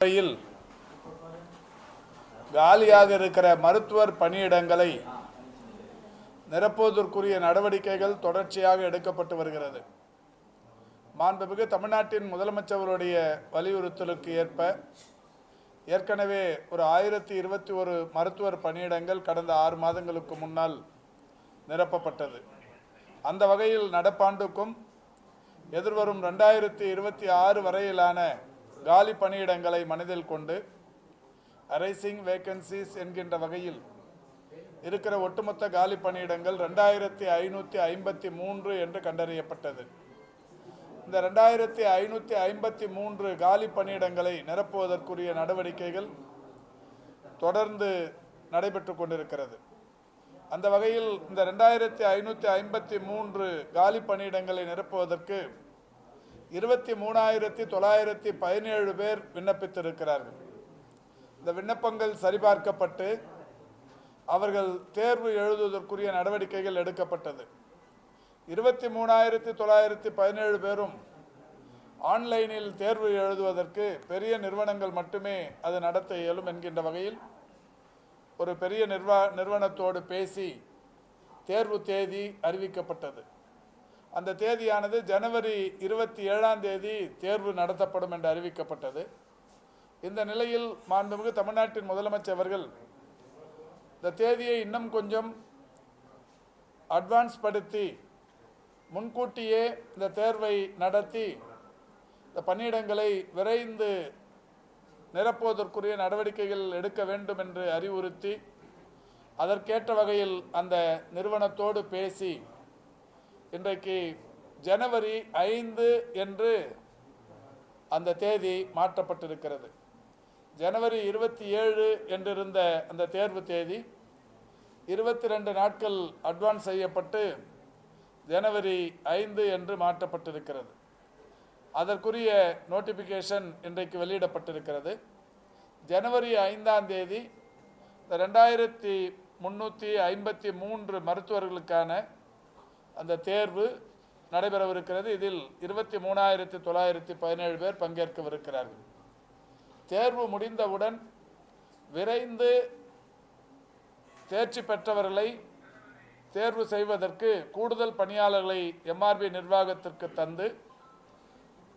முறையில் காலியாக இருக்கிற மருத்துவர் பணியிடங்களை நிரப்புவதற்குரிய நடவடிக்கைகள் தொடர்ச்சியாக எடுக்கப்பட்டு வருகிறது. மாண்புமிகு தமிழ்நாட்டின் முதலமைச்சருடைய வலியுறுத்தலுக்கு ஏற்ப ஏற்கனவே ஒரு 1021 மருத்துவர் பணியிடங்கள் கடந்த 6 மாதங்களுக்கு முன்னால் நிரப்பப்பட்டது. அந்த வகையில் நடப்பாண்டுக்கும் எதிர்வரும் 2026 வரையிலான காலி பணியிடங்களை மனதில் கொண்டு அரைசிங் வேகன்சிஸ் என்கின்ற வகையில் இருக்கிற ஒட்டுமொத்த காலி பணியிடங்கள் 2553 என்று கண்டறியப்பட்டது. இந்த 2553 காலி பணியிடங்களை நிரப்புவதற்குரிய நடவடிக்கைகள் தொடர்ந்து நடைபெற்று கொண்டிருக்கிறது. அந்த வகையில் இந்த 2553 காலி பணியிடங்களை நிரப்புவதற்கு 23,917 பேர் விண்ணப்பித்திருக்கிறார்கள். இந்த விண்ணப்பங்கள் சரிபார்க்கப்பட்டு அவர்கள் தேர்வு எழுதுவதற்குரிய நடவடிக்கைகள் எடுக்கப்பட்டது. 23,917 பேரும் ஆன்லைனில் தேர்வு எழுதுவதற்கு பெரிய நிறுவனங்கள் மட்டுமே அது நடத்த இயலும் என்கின்ற வகையில் ஒரு பெரிய நிறுவனத்தோடு பேசி தேர்வு தேதி அறிவிக்கப்பட்டது. அந்த தேதியானது ஜனவரி 27ஆம் தேதி தேர்வு நடத்தப்படும் என்று அறிவிக்கப்பட்டது. இந்த நிலையில் மாண்புமிகு தமிழ்நாட்டின் முதலமைச்சர் அவர்கள் இந்த தேதியை இன்னும் கொஞ்சம் அட்வான்ஸ் படுத்தி முன்கூட்டியே இந்த தேர்வை நடத்தி இந்த பணியிடங்களை விரைந்து நிரப்புவதற்குரிய நடவடிக்கைகள் எடுக்க வேண்டும் என்று அறிவுறுத்தி அதற்கேற்ற வகையில் அந்த நிறுவனத்தோடு பேசி இன்றைக்கு ஜனவரி 5 என்று அந்த தேதி மாற்றப்பட்டிருக்கிறது. ஜனவரி 27 என்றிருந்த அந்த தேர்வு தேதி 22 நாட்கள் அட்வான்ஸ் செய்யப்பட்டு ஜனவரி 5 என்று மாற்றப்பட்டிருக்கிறது. அதற்குரிய நோட்டிஃபிகேஷன் இன்றைக்கு வெளியிடப்பட்டிருக்கிறது. ஜனவரி 5ஆம் தேதி 2353 மருத்துவர்களுக்கான அந்த தேர்வு நடைபெறவிருக்கிறது. இதில் 23,917 பேர் பங்கேற்கவிருக்கிறார்கள். தேர்வு முடிந்தவுடன் விரைந்து தேர்ச்சி பெற்றவர்களை தேர்வு செய்வதற்கு கூடுதல் பணியாளர்களை MRB நிர்வாகத்திற்கு தந்து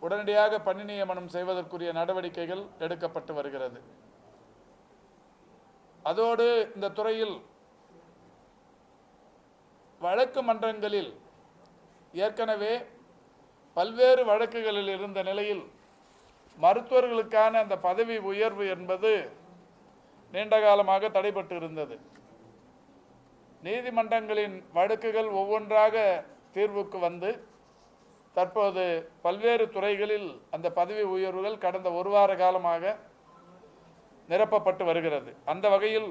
உடனடியாக பணி நியமனம் செய்வதற்குரிய நடவடிக்கைகள் எடுக்கப்பட்டு வருகிறது. அதோடு இந்த துறையில் வழக்கு மன்றங்களில் ஏற்கனவே பல்வேறு வழக்குகளில் இருந்த நிலையில் மருத்துவர்களுக்கான அந்த பதவி உயர்வு என்பது நீண்ட காலமாக தடைபட்டு இருந்தது. நீதிமன்றங்களின் வழக்குகள் ஒவ்வொன்றாக தீர்வுக்கு வந்து தற்போது பல்வேறு துறைகளில் அந்த பதவி உயர்வுகள் கடந்த 1 வார காலமாக நிரப்பப்பட்டு வருகிறது. அந்த வகையில்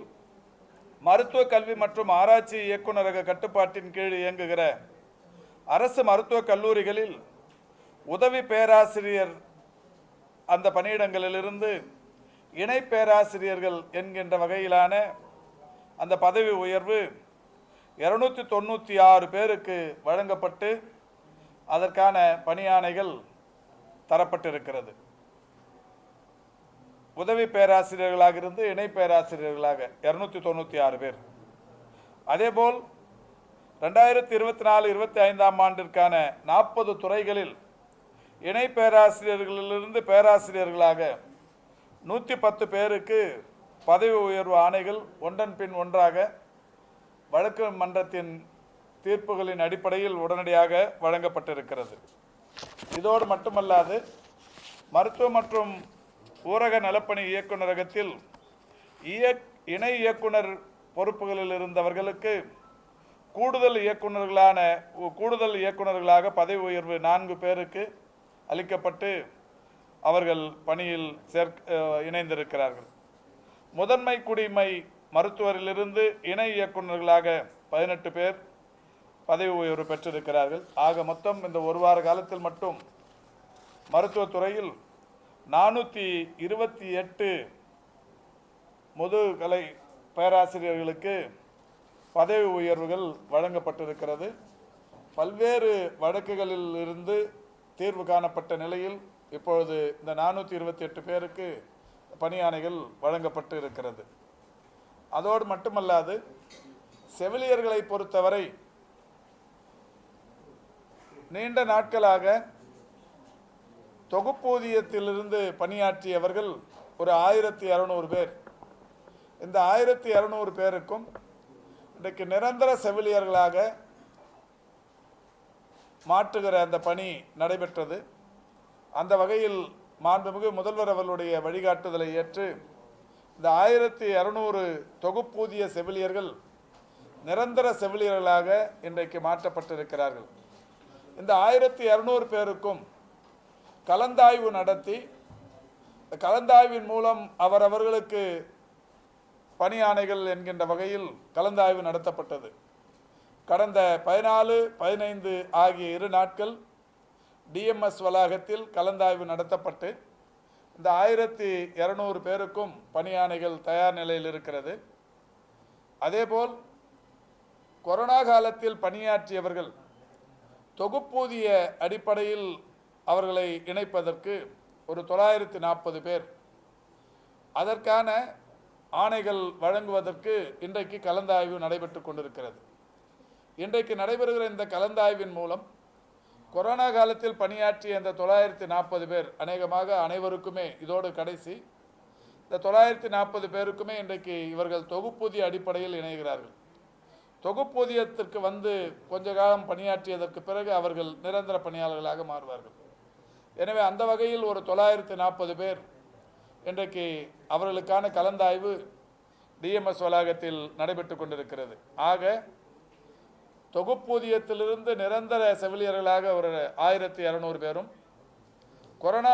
மருத்துவ கல்வி மற்றும் ஆராய்ச்சி இயக்குநரக கட்டுப்பாட்டின் கீழ் இயங்குகிற அரசு மருத்துவக் கல்லூரிகளில் உதவி பேராசிரியர் அந்த பணியிடங்களிலிருந்து இணை பேராசிரியர்கள் என்கின்ற வகையிலான அந்த பதவி உயர்வு 296 பேருக்கு வழங்கப்பட்டு அதற்கான பணியாணைகள் தரப்பட்டிருக்கிறது. உதவி பேராசிரியர்களாக இருந்து இணை பேராசிரியர்களாக 296 பேர். அதேபோல் 2024-25ஆம் ஆண்டிற்கான 40 துறைகளில் இணை பேராசிரியர்களிலிருந்து பேராசிரியர்களாக 110 பேருக்கு பதவி உயர்வு ஆணைகள் ஒன்றன் பின் ஒன்றாக வழக்கு மன்றத்தின் தீர்ப்புகளின் அடிப்படையில் உடனடியாக வழங்கப்பட்டிருக்கிறது. இதோடு மட்டுமல்லாது மருத்துவ மற்றும் ஊரக நலப்பணி இயக்குநரகத்தில் இணை இயக்குனர் பொறுப்புகளில் இருந்தவர்களுக்கு கூடுதல் இயக்குநர்களாக பதவி உயர்வு 4 பேருக்கு அளிக்கப்பட்டு அவர்கள் பணியில் இணைந்திருக்கிறார்கள். முதன்மை குடிமை மருத்துவரிலிருந்து இணை இயக்குநர்களாக 18 பேர் பதவி உயர்வு பெற்றிருக்கிறார்கள். ஆக மொத்தம் இந்த 1 வார காலத்தில் மட்டும் மருத்துவத்துறையில் 428 முதுகலை பேராசிரியர்களுக்கு பதவி உயர்வுகள் வழங்கப்பட்டிருக்கிறது. பல்வேறு வழக்குகளில் இருந்து தீர்வு காணப்பட்ட நிலையில் இப்பொழுது இந்த 428 பேருக்கு பணியாணைகள் வழங்கப்பட்டு இருக்கிறது. அதோடு மட்டுமல்லாது செவிலியர்களை பொறுத்தவரை நீண்ட நாட்களாக தொகுப்பூதியத்திலிருந்து பணியாற்றியவர்கள் ஒரு 1200 பேர். இந்த 1200 பேருக்கும் இன்றைக்கு நிரந்தர செவிலியர்களாக மாற்றுகிற அந்த பணி நடைபெற்றது. அந்த வகையில் மாண்புமிகு முதல்வர் அவர்களுடைய வழிகாட்டுதலை ஏற்று இந்த 1200 தொகுப்பூதிய செவிலியர்கள் நிரந்தர செவிலியர்களாக இன்றைக்கு மாற்றப்பட்டிருக்கிறார்கள். இந்த 1200 பேருக்கும் கலந்தாய்வு நடத்தி கலந்தாய்வின் மூலம் அவரவர்களுக்கு பணியாணைகள் என்கின்ற வகையில் கலந்தாய்வு நடத்தப்பட்டது. கடந்த 14, 15 ஆகிய 2 நாட்கள் டிஎம்எஸ் வளாகத்தில் கலந்தாய்வு நடத்தப்பட்டு இந்த 1200 பேருக்கும் பணியாணைகள் தயார் நிலையில் இருக்கிறது. அதேபோல் கொரோனா காலத்தில் பணியாற்றியவர்கள் தொகுப்பூதிய அடிப்படையில் அவர்களை இணைப்பதற்கு ஒரு 940 பேர், அதற்கான ஆணைகள் வழங்குவதற்கு இன்றைக்கு கலந்தாய்வு நடைபெற்று கொண்டிருக்கிறது. இன்றைக்கு நடைபெறுகிற இந்த கலந்தாய்வின் மூலம் கொரோனா காலத்தில் பணியாற்றிய இந்த 940 பேர் அநேகமாக அனைவருக்குமே இதோடு கடைசி இந்த 940 பேருக்குமே இன்றைக்கு இவர்கள் தொகுப்பூதிய அடிப்படையில் இணைகிறார்கள். தொகுப்பூதியத்திற்கு வந்து கொஞ்ச காலம் பணியாற்றியதற்கு பிறகு அவர்கள் நிரந்தர பணியாளர்களாக மாறுவார்கள். எனவே அந்த வகையில் ஒரு 940 பேர் இன்றைக்கு அவர்களுக்கான கலந்தாய்வு டிஎம்எஸ் வளாகத்தில் நடைபெற்று கொண்டிருக்கிறது. ஆக தொகுப்பூதியத்திலிருந்து நிரந்தர செவிலியர்களாக ஒரு 1200 பேரும், கொரோனா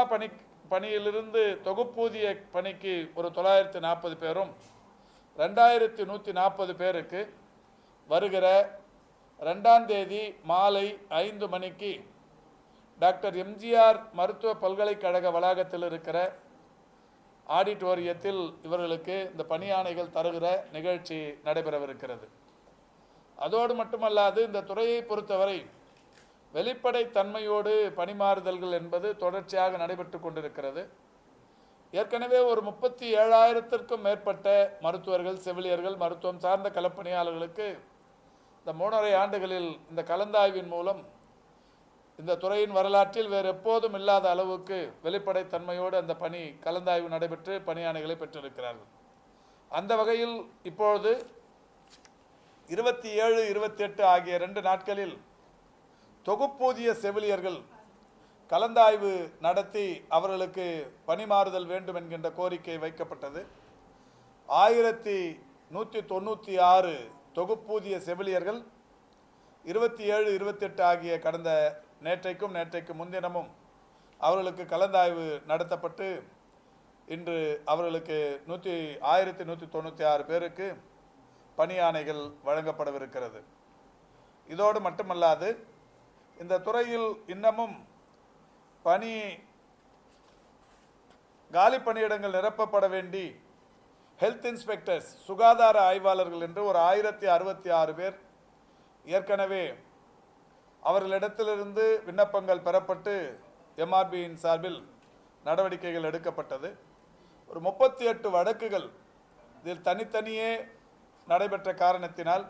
பணியிலிருந்து தொகுப்பூதிய பணிக்கு ஒரு 940 பேரும், 2140 பேருக்கு வருகிற 2ஆம் தேதி மாலை 5 மணிக்கு டாக்டர் எம்ஜிஆர் மருத்துவ பல்கலைக்கழக வளாகத்தில் இருக்கிற ஆடிட்டோரியத்தில் இவர்களுக்கு இந்த பணியாணைகள் தருகிற நிகழ்ச்சி நடைபெறவிருக்கிறது. அதோடு மட்டுமல்லாது இந்த துறையை பொறுத்தவரை வெளிப்படை தன்மையோடு பணிமாறுதல்கள் என்பது தொடர்ச்சியாக நடைபெற்று கொண்டிருக்கிறது. ஏற்கனவே ஒரு 37,000த்திற்கும் மேற்பட்ட மருத்துவர்கள், செவிலியர்கள், மருத்துவம் சார்ந்த களப்பணியாளர்களுக்கு இந்த 3.5 ஆண்டுகளில் இந்த கலந்தாய்வின் மூலம் இந்த துறையின் வரலாற்றில் வேறு எப்போதும் இல்லாத அளவுக்கு வெளிப்படைத்தன்மையோடு அந்த பணி கலந்தாய்வு நடைபெற்று பணியாணைகளை பெற்றிருக்கிறார்கள். அந்த வகையில் இப்பொழுது 27, 28 ஆகிய 2 நாட்களில் தொகுப்பூதிய செவிலியர்கள் கலந்தாய்வு நடத்தி அவர்களுக்கு பணிமாறுதல் வேண்டும் என்கின்ற கோரிக்கை வைக்கப்பட்டது. 1196 தொகுப்பூதிய செவிலியர்கள் 27, 28 ஆகிய கடந்த நேற்றைக்கு முன்தினமும் அவர்களுக்கு கலந்தாய்வு நடத்தப்பட்டு இன்று அவர்களுக்கு 1196 பேருக்கு பணியாணைகள் வழங்கப்படவிருக்கிறது. இதோடு மட்டுமல்லாது இந்த துறையில் இன்னமும் காலி பணியிடங்கள் நிரப்பப்பட வேண்டி ஹெல்த் இன்ஸ்பெக்டர்ஸ், சுகாதார ஆய்வாளர்கள் என்று ஒரு 1066 பேர் ஏற்கனவே அவர்களிடத்திலிருந்து விண்ணப்பங்கள் பெறப்பட்டு எம்ஆர்பியின் சார்பில் நடவடிக்கைகள் எடுக்கப்பட்டது. ஒரு 38 வழக்குகள் இதில் தனித்தனியே நடைபெற்ற காரணத்தினால்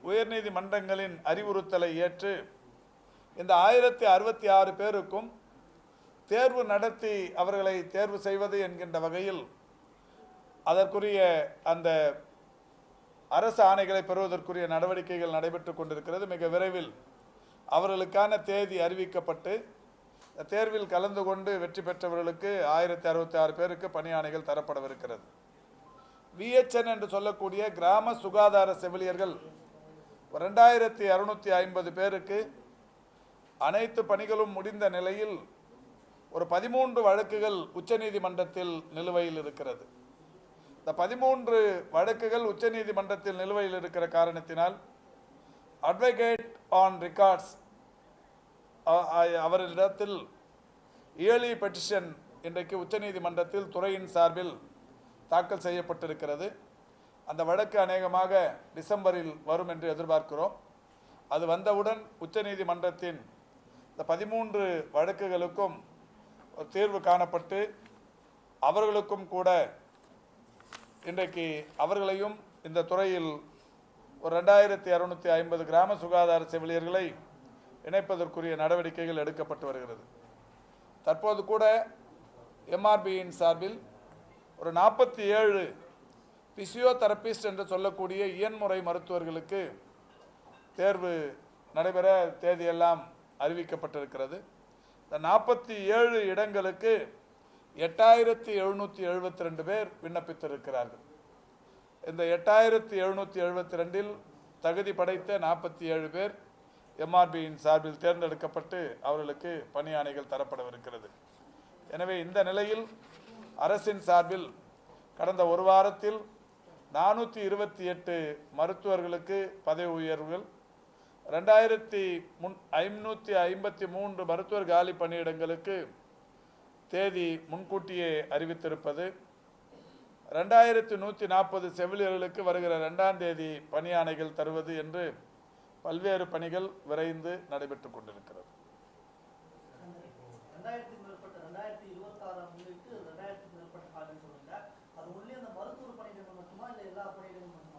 உயர்நீதிமன்றங்களின் அறிவுறுத்தலை ஏற்று இந்த 1066 பேருக்கும் தேர்வு நடத்தி அவர்களை தேர்வு செய்வது என்கின்ற வகையில் அதற்குரிய அந்த அரசு ஆணைகளை பெறுவதற்குரிய நடவடிக்கைகள் நடைபெற்று கொண்டிருக்கிறது. மிக விரைவில் அவர்களுக்கான தேதி அறிவிக்கப்பட்டு தேர்வில் கலந்து கொண்டு வெற்றி பெற்றவர்களுக்கு 1066 பேருக்கு பணியாணைகள் தரப்படவிருக்கிறது. விஹெச்என் என்று சொல்லக்கூடிய கிராம சுகாதார செவிலியர்கள் 2650 பேருக்கு அனைத்து பணிகளும் முடிந்த நிலையில் ஒரு 13 வழக்குகள் உச்சநீதிமன்றத்தில் நிலுவையில் இருக்கிறது. இந்த 13 வழக்குகள் உச்சநீதிமன்றத்தில் நிலுவையில் இருக்கிற காரணத்தினால் அட்வொகேட் ஆன் ரெக்கார்ட்ஸ் அவரிடத்தில் ஏர்லி பெட்டிஷன் இன்றைக்கு உச்சநீதிமன்றத்தில் துறையின் சார்பில் தாக்கல் செய்யப்பட்டிருக்கிறது. அந்த வழக்கு அநேகமாக டிசம்பரில் வரும் என்று எதிர்பார்க்கிறோம். அது வந்தவுடன் உச்சநீதிமன்றத்தின் இந்த 13 வழக்குகளுக்கும் ஒரு தீர்வு காணப்பட்டு அவர்களுக்கும் கூட இன்றைக்கு அவர்களையும் இந்த துறையில் ஒரு 2650 கிராம சுகாதார செவிலியர்களை இணைப்பதற்குரிய நடவடிக்கைகள் எடுக்கப்பட்டு வருகிறது. தற்போது கூட எம்ஆர்பியின் சார்பில் ஒரு 47 பிசியோதெரபிஸ்ட் என்று சொல்லக்கூடிய இயன்முறை மருத்துவர்களுக்கு தேர்வு நடைபெற தேதியெல்லாம் அறிவிக்கப்பட்டிருக்கிறது. இந்த 47 இடங்களுக்கு 8772 பேர் விண்ணப்பித்திருக்கிறார்கள். இந்த 8772இல் தகுதி படைத்த 47 பேர் எம்ஆர்பியின் சார்பில் தேர்ந்தெடுக்கப்பட்டு அவர்களுக்கு பணியாணைகள் தரப்படவிருக்கிறது. எனவே இந்த நிலையில் அரசின் சார்பில் கடந்த ஒரு வாரத்தில் 428 மருத்துவர்களுக்கு பதவி உயர்வுகள், 2553 மருத்துவர் காலி பணியிடங்களுக்கு தேதி முன்கூட்டியே அறிவித்திருப்பது, 2140 செவிலியர்களுக்கு வருகிற 2ஆம் தேதி பணியாணைகள் தருவது என்று பல்வேறு பணிகள் விரைந்து நடைபெற்றுக் கொண்டிருக்கிறது.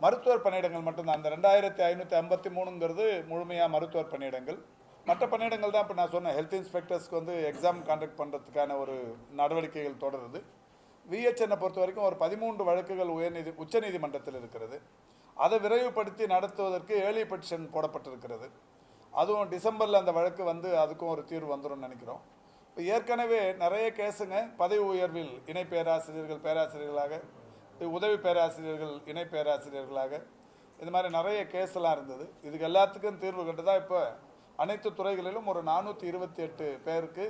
மருத்துவர் பணியிடங்கள் மட்டும்தான். அந்த 2553ங்கிறது முழுமையாக மருத்துவர் பணியிடங்கள். மற்ற பணியிடங்கள் தான் இப்போ நான் சொன்னேன். ஹெல்த் இன்ஸ்பெக்டர்ஸ்க்கு வந்து எக்ஸாம் கான்டக்ட் பண்ணுறதுக்கான ஒரு நடவடிக்கைகள் தொடருது. விஹெச்என்னை பொறுத்த வரைக்கும் ஒரு 13 வழக்குகள் உச்சநீதிமன்றத்தில் இருக்கிறது. அதை விரைவுபடுத்தி நடத்துவதற்கு ஏர்லி பெட்டிஷன் போடப்பட்டிருக்கிறது. அதுவும் டிசம்பரில் அந்த வழக்கு வந்து அதுக்கும் ஒரு தீர்வு வந்துடும் நினைக்கிறோம். இப்போ ஏற்கனவே நிறைய கேஸுங்க பதவி உயர்வில் இணை பேராசிரியர்கள் பேராசிரியர்களாக, உதவி பேராசிரியர்கள் இணை பேராசிரியர்களாக, இது மாதிரி நிறைய கேஸ்லாம் இருந்தது. இதுக்கு எல்லாத்துக்கும் தீர்வு கண்டு தான் இப்போ அனைத்து துறைகளிலும் ஒரு 428 பேருக்கு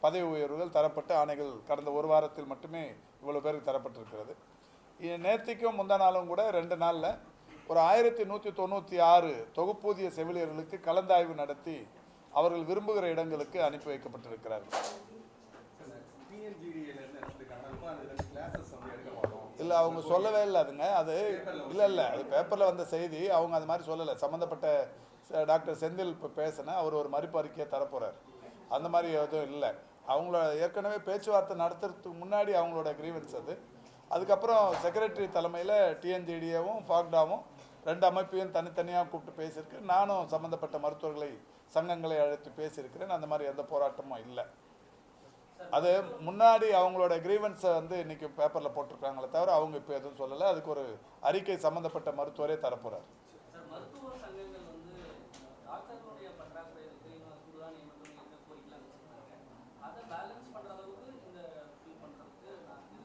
பதவி உயர்வுகள் தரப்பட்டு ஆணைகள் கடந்த ஒரு வாரத்தில் மட்டுமே இவ்வளோ பேருக்கு தரப்பட்டிருக்கிறது. நேற்றுக்கும் முந்தா நாளும் கூட 2 நாளில் ஒரு 1196 தொகுப்பூதிய செவிலியர்களுக்கு கலந்தாய்வு நடத்தி அவர்கள் விரும்புகிற இடங்களுக்கு அனுப்பி வைக்கப்பட்டிருக்கிறார்கள். இல்லை, அவங்க சொல்லவே இல்லை. அதுங்க அது இல்லை அது பேப்பரில் வந்த செய்தி. அவங்க அது மாதிரி சொல்லலை. சம்மந்தப்பட்ட டாக்டர் செந்தில் இப்போ பேசினா அவர் ஒரு மறுப்பு அறிக்கையை தரப்போகிறார். அந்த மாதிரி எதுவும் இல்லை. அவங்கள ஏற்கனவே பேச்சுவார்த்தை நடத்துறதுக்கு முன்னாடி அவங்களோட கிரீவன்ஸ் அது. அதுக்கப்புறம் செக்ரட்டரி தலைமையில் டிஎன்ஜிடிஏவும் ஃபாக்டாவும் 2 அமைப்பையும் தனித்தனியாக கூப்பிட்டு பேசியிருக்கு. நானும் சம்மந்தப்பட்ட மருத்துவர்களை சங்கங்களை அழைத்து பேசியிருக்கிறேன். அந்த மாதிரி எந்த போராட்டமும் இல்லை. அது முன்னாடி அவங்களோட கிரீவன்ஸை வந்து இன்றைக்கி பேப்பரில் போட்டிருக்காங்களே தவிர அவங்க இப்போ எதுவும் சொல்லலை. அதுக்கு ஒரு அறிக்கை சம்மந்தப்பட்ட மருத்துவரே தரப்போகிறார்.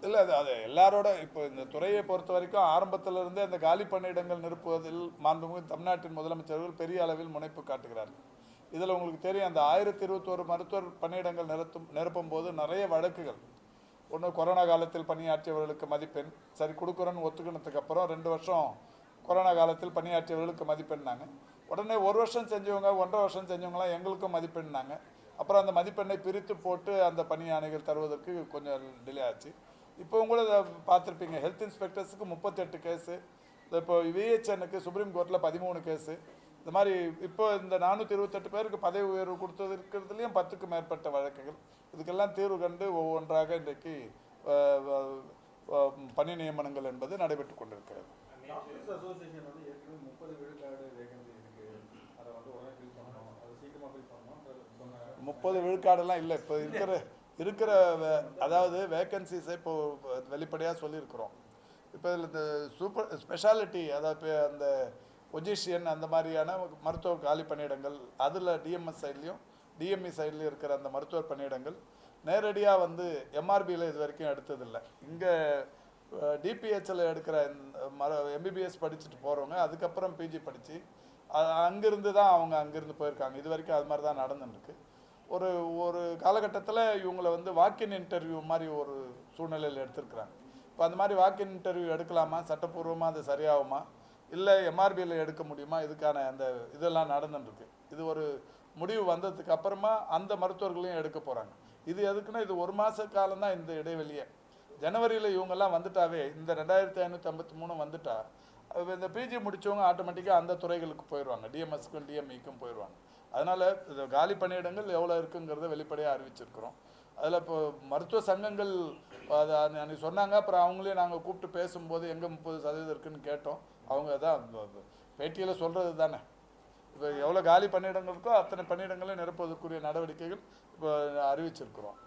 இல்லை, அது எல்லாரோட இப்போ இந்த துறையை பொறுத்த வரைக்கும் ஆரம்பத்திலிருந்தே அந்த காலி பணியிடங்கள் நிரப்புவதில் மாண்புமிகு தமிழ்நாட்டின் முதலமைச்சர்கள் பெரிய அளவில் முனைப்பு காட்டுகிறார்கள். இதில் உங்களுக்கு தெரியும், அந்த 1021 மருத்துவர் பணியிடங்கள் நிரப்பும் போது நிறைய வழக்குகள். ஒன்று, கொரோனா காலத்தில் பணியாற்றியவர்களுக்கு மதிப்பெண் சரி கொடுக்குறோன்னு ஒத்துக்கினதுக்கு அப்புறம் 2 வருஷம் கொரோனா காலத்தில் பணியாற்றியவர்களுக்கு மதிப்பெண்ணாங்க. உடனே 1 வருஷம் செஞ்சவங்க 1.5 வருஷம் செஞ்சவங்களாம் எங்களுக்கும் மதிப்பெண்ணாங்க. அப்புறம் அந்த மதிப்பெண்ணை பிரித்து போட்டு அந்த பணியாணைகள் தருவதற்கு கொஞ்சம் டிலே ஆச்சு. இப்போவும் கூட பார்த்துருப்பீங்க, ஹெல்த் இன்ஸ்பெக்டர்ஸுக்கு 38 கேஸு, இப்போ விஹெச்என்னுக்கு சுப்ரீம் கோர்ட்டில் 13 கேஸு. இந்த மாதிரி இப்போ இந்த 428 பேருக்கு பதவி உயர்வு கொடுத்தது இருக்கிறதுலையும் 10க்கும் மேற்பட்ட வழக்குகள். இதுக்கெல்லாம் தீர்வு கண்டு ஒவ்வொன்றாக இன்றைக்கு பணி நியமனங்கள் என்பது நடைபெற்று கொண்டிருக்கிறது. 30 விழுக்காடெல்லாம் இல்லை. இப்போ இருக்கிற அதாவது வேக்கன்சிஸை இப்போ வெளிப்படையாக சொல்லியிருக்கிறோம். இப்போ இதில் இந்த சூப்பர் ஸ்பெஷாலிட்டி, அதாவது அந்த பொசிஷியன் அந்த மாதிரியான மருத்துவ காலி பணியிடங்கள், அதில் டிஎம்எஸ் சைட்லேயும் டிஎம்இ சைட்லேயும் இருக்கிற அந்த மருத்துவர் பணியிடங்கள் நேரடியாக வந்து எம்ஆர்பியில் இது வரைக்கும் எடுத்ததில்லை. இங்கே டிபிஹெச்சில் எடுக்கிற எம்பிபிஎஸ் படிச்சுட்டு போகிறவங்க அதுக்கப்புறம் பிஜி படித்து அங்கேருந்து தான் அவங்க அங்கேருந்து போயிருக்காங்க. இது வரைக்கும் அது மாதிரி தான் நடந்துருக்கு. ஒரு காலகட்டத்தில் இவங்களை வந்து வாக்கின் இன்டர்வியூ மாதிரி ஒரு சூழ்நிலையில் எடுத்திருக்கிறாங்க. இப்போ அந்த மாதிரி வாக்கின் இன்டர்வியூ எடுக்கலாமா, சட்டப்பூர்வமாக அது சரியாகுமா, இல்லை எம்ஆர்பியில் எடுக்க முடியுமா, இதுக்கான அந்த இதெல்லாம் நடந்துருக்கு. இது ஒரு முடிவு வந்ததுக்கு அப்புறமா அந்த மருத்துவர்களையும் எடுக்க போகிறாங்க. இது எதுக்குன்னா, இது 1 மாத காலம்தான் இந்த இடைவெளியே. ஜனவரியில் இவங்கெல்லாம் வந்துட்டாவே, இந்த 2553 வந்துட்டா இந்த பிஜி முடித்தவங்க ஆட்டோமேட்டிக்காக அந்த துறைகளுக்கு போயிடுவாங்க. டிஎம்எஸ்க்கும் டிஎம்இக்கும் போயிடுவாங்க. அதனால் காலி பணியிடங்கள் எவ்வளோ இருக்குங்கிறத வெளிப்படையாக அறிவிச்சிருக்கிறோம். அதில் இப்போ மருத்துவ சங்கங்கள் அதை அன்றைக்கி சொன்னாங்க. அப்புறம் அவங்களே நாங்கள் கூப்பிட்டு பேசும்போது எங்கே 30% இருக்குதுன்னு கேட்டோம். அவங்க தான் பேட்டியில் சொல்கிறது தானே. இப்போ எவ்வளோ காலி பணியிடங்கள் இருக்கோ அத்தனை பணியிடங்களும் நிரப்புவதற்குரிய நடவடிக்கைகள் இப்போ அறிவிச்சிருக்கிறோம்.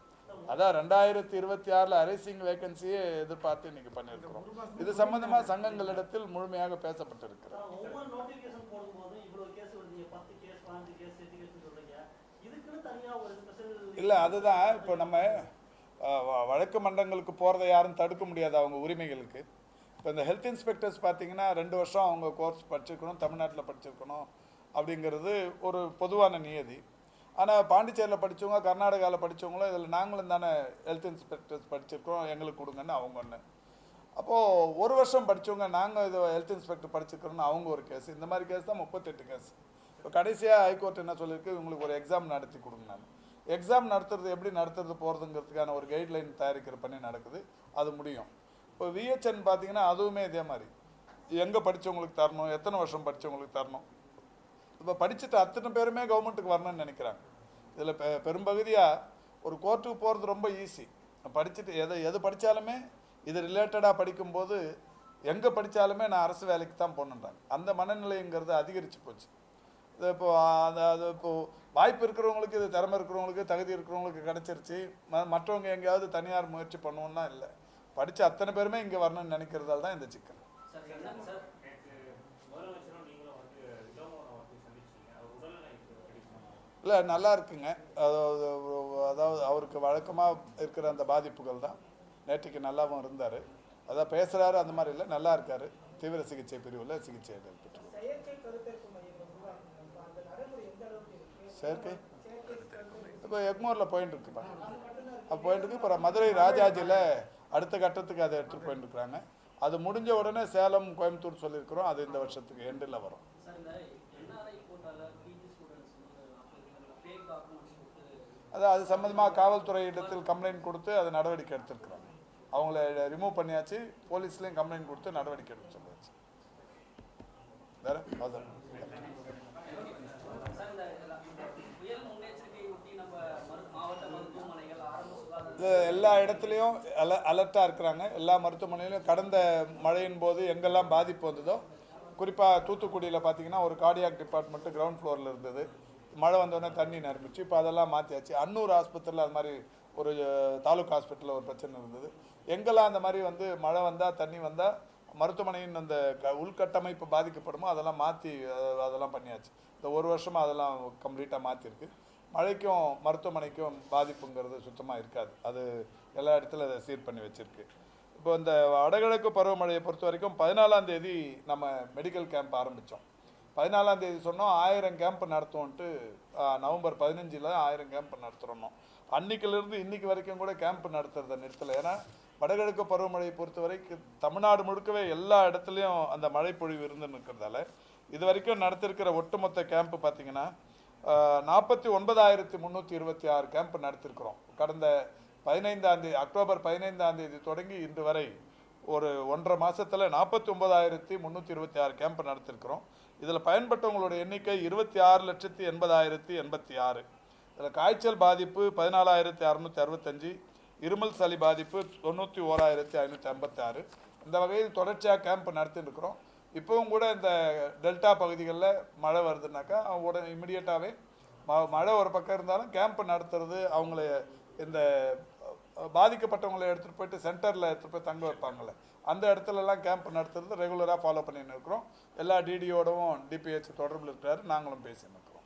அதான் 2026 அரைசிங் வேகன்சியே எதிர்பார்த்து இன்னைக்கு பண்ணியிருக்கிறோம். இது சம்பந்தமாக சங்கங்களிடத்தில் முழுமையாக பேசப்பட்டிருக்கிறது. இல்லை, அதுதான் இப்போ நம்ம வழக்கு மன்றங்களுக்கு போகிறத யாரும் தடுக்க முடியாது அவங்க உரிமைகளுக்கு. இப்போ இந்த ஹெல்த் இன்ஸ்பெக்டர்ஸ் பார்த்தீங்கன்னா 2 வருஷம் அவங்க கோர்ஸ் படிச்சிருக்கணும், தமிழ்நாட்டில் படிச்சிருக்கணும் அப்படிங்கிறது ஒரு பொதுவான நியதி. ஆனால் பாண்டிச்சேரியில் படித்தவங்க, கர்நாடகாவில் படித்தவங்களும் இதில் நாங்களும் தானே ஹெல்த் இன்ஸ்பெக்டர்ஸ் படிச்சிருக்கோம், எங்களுக்கு கொடுங்கன்னு அவங்க ஒன்று. அப்போது 1 வருஷம் படித்தவங்க நாங்கள் இது ஹெல்த் இன்ஸ்பெக்டர் படிச்சிருக்கிறோன்னு அவங்க ஒரு கேஸ். இந்த மாதிரி கேஸ் தான் 38 கேஸ். இப்போ கடைசியாக ஹைகோர்ட் என்ன சொல்லியிருக்கு, உங்களுக்கு ஒரு எக்ஸாம் நடத்தி கொடுங்க. நான் எக்ஸாம் நடத்துறது எப்படி நடத்துறது போகிறதுங்கிறதுக்கான ஒரு கைட்லைன் தயாரிக்கிற பண்ணி நடக்குது, அது முடியும். இப்போ விஹெச்என் பார்த்தீங்கன்னா அதுவுமே இதே மாதிரி எங்கே படித்தவங்களுக்கு தரணும், எத்தனை வருஷம் படித்தவங்களுக்கு தரணும். இப்போ படிச்சுட்டு அத்தனை பேருமே கவர்மெண்ட்டுக்கு வரணும்னு நினைக்கிறாங்க. இதில் பெரும்பகுதியாக ஒரு கோர்ட்டுக்கு போகிறது ரொம்ப ஈஸி. படிச்சுட்டு எது படித்தாலுமே இது ரிலேட்டடாக படிக்கும்போது எங்கே படித்தாலுமே நான் அரசு வேலைக்கு தான் போகணுன்றாங்க. அந்த மனநிலைங்கிறது அதிகரித்து போச்சு. இது இப்போது அது இப்போது வாய்ப்பு இருக்கிறவங்களுக்கு, இது திறமை இருக்கிறவங்களுக்கு, தகுதி இருக்கிறவங்களுக்கு கிடச்சிருச்சு. மற்றவங்க எங்கேயாவது தனியார் முயற்சி பண்ணுவோன்னா இல்லை, படித்த அத்தனை பேருமே இங்கே வரணும்னு நினைக்கிறதால தான் இந்த சிக்கல். இல்லை, நல்லா இருக்குங்க. அதாவது அவருக்கு வழக்கமாக இருக்கிற அந்த பாதிப்புகள் தான். நேற்றுக்கு நல்லாவும் இருந்தார், அதான் பேசுகிறாரு, அந்த மாதிரி இல்லை, நல்லா இருக்கார். தீவிர சிகிச்சை பிரிவில் சிகிச்சை பெற்று செயற்கை இப்போ எக்மோரில் போயிட்டு இருக்குப்பா. அப்போ போயிட்டு இருக்கு. இப்போ மதுரை ராஜாஜியில் அடுத்த கட்டத்துக்கு அதை எடுத்துகிட்டு போயிட்டு இருக்கிறாங்க. அது முடிஞ்ச உடனே சேலம், கோயம்புத்தூர் சொல்லியிருக்கிறோம். அது இந்த வருஷத்துக்கு எண்டில் வரும். அது சம்மந்தமாக காவல்துறை இடத்தில் கம்ப்ளைண்ட் கொடுத்து அது நடவடிக்கை எடுத்துருக்குறாங்க. அவங்கள ரிமூவ் பண்ணியாச்சு. போலீஸ்லேயும் கம்ப்ளைண்ட் கொடுத்து நடவடிக்கை எடுத்து சொல்லியாச்சு. வேறு அதான் எல்லா இடத்துலையும் அலர்ட்டாக இருக்கிறாங்க. எல்லா மருத்துவமனையிலும் கடந்த மழையின் போது எங்கெல்லாம் பாதிப்பு வந்ததோ, குறிப்பாக தூத்துக்குடியில் பார்த்தீங்கன்னா ஒரு கார்டியாக் டிபார்ட்மெண்ட்டு கிரவுண்ட் ஃப்ளோரில் இருந்தது. மழை வந்தோடனே தண்ணி நிரம்பிச்சு. இப்போ அதெல்லாம் மாற்றியாச்சு. அன்னூர் ஹாஸ்பிட்டலில் அது மாதிரி ஒரு தாலுக் ஹாஸ்பிட்டலில் ஒரு பிரச்சனை இருந்தது. எங்கெல்லாம் அந்த மாதிரி மழை வந்தால், தண்ணி வந்தால் மருத்துவமனையின் அந்த உள்கட்டமைப்பு பாதிக்கப்படுமோ அதெல்லாம் மாற்றி அதெல்லாம் பண்ணியாச்சு. இந்த 1 வருஷமாக அதெல்லாம் கம்ப்ளீட்டாக மாற்றிருக்கு. மழைக்கும் மருத்துவமனைக்கும் பாதிப்புங்கிறது சுத்தமாக இருக்காது. அது எல்லா இடத்துல அதை சீர் பண்ணி வச்சுருக்கு. இப்போ இந்த வடகிழக்கு பருவமழையை பொறுத்த வரைக்கும் 14ஆம் தேதி நம்ம மெடிக்கல் கேம்ப் ஆரம்பித்தோம். 14ஆம் தேதி சொன்னோம் 1000 கேம்ப் நடத்துவோன்ட்டு. நவம்பர் 15 1000 கேம்ப் நடத்துகிறோம். அன்றைக்கிலிருந்து இன்றைக்கி வரைக்கும் கூட கேம்ப் நடத்துறதை நிறுத்தலை. ஏன்னா வடகிழக்கு பருவமழையை பொறுத்த வரைக்கும் தமிழ்நாடு முழுக்கவே எல்லா இடத்துலையும் அந்த மழை பொழிவு இருந்துன்னு இருக்கிறதால இது வரைக்கும் நடத்திருக்கிற ஒட்டுமொத்த கேம்ப் பார்த்திங்கன்னா 49,326 கேம்ப் நடத்திருக்கிறோம். கடந்த 15ஆம் தேதி அக்டோபர் 15ஆம் தேதி தொடங்கி இன்று வரை ஒரு 1.5 மாதத்தில் 49,326 கேம்ப் நடத்திருக்கிறோம். இதில் பயன்பட்டவங்களோட எண்ணிக்கை 26,80,086. இதில் காய்ச்சல் பாதிப்பு 14,665, இருமல் சளி பாதிப்பு 91,556. இந்த வகையில் தொடர்ச்சியாக கேம்ப் நடத்திட்டு இருக்கிறோம். இப்போவும் கூட இந்த டெல்டா பகுதிகளில் மழை வருதுனாக்கா உடனே இமிடியேட்டாகவே மழை ஒரு பக்கம் இருந்தாலும் கேம்ப் நடத்துறது, அவங்கள இந்த பாதிக்கப்பட்டவங்களை எடுத்துகிட்டு போயிட்டு சென்டரில் எடுத்துகிட்டு போய் தங்க வைப்பாங்கள்ல, அந்த இடத்துலலாம் கேம்ப் நடத்துறது ரெகுலராக ஃபாலோ பண்ணின்னு இருக்கிறோம். எல்லா டிடியோடவும் டிபிஹெச் தொடர்பில் இருக்கிறாரு, நாங்களும் பேசின்னு இருக்கிறோம்.